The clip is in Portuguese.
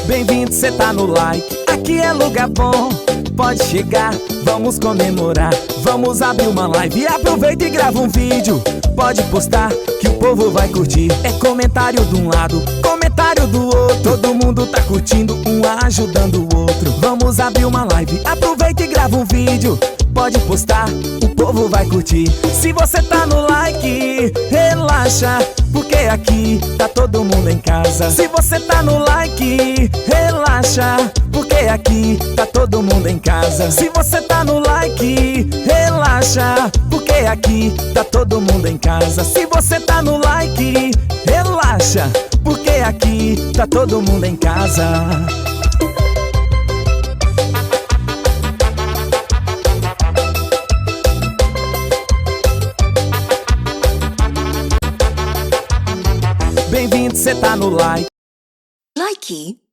Bem-vindo, cê tá no like. Aqui é lugar bom, pode chegar, vamos comemorar. Vamos abrir uma live, aproveita e grava um vídeo. Pode postar que o povo vai curtir. É comentário de um lado, comentário do outro. Todo mundo tá curtindo, um ajudando o outro. Vamos abrir uma live, aproveita e grava um vídeo. Pode postar, o povo vai curtir. Se você tá no like, relaxa, porque aqui tá todo mundo em casa. Se você tá no like, relaxa, porque aqui tá todo mundo em casa. Se você tá no like, relaxa, porque aqui tá todo mundo em casa. Se você tá no like, relaxa, porque aqui tá todo mundo em casa. Bem-vindo, cê tá no like. Likey.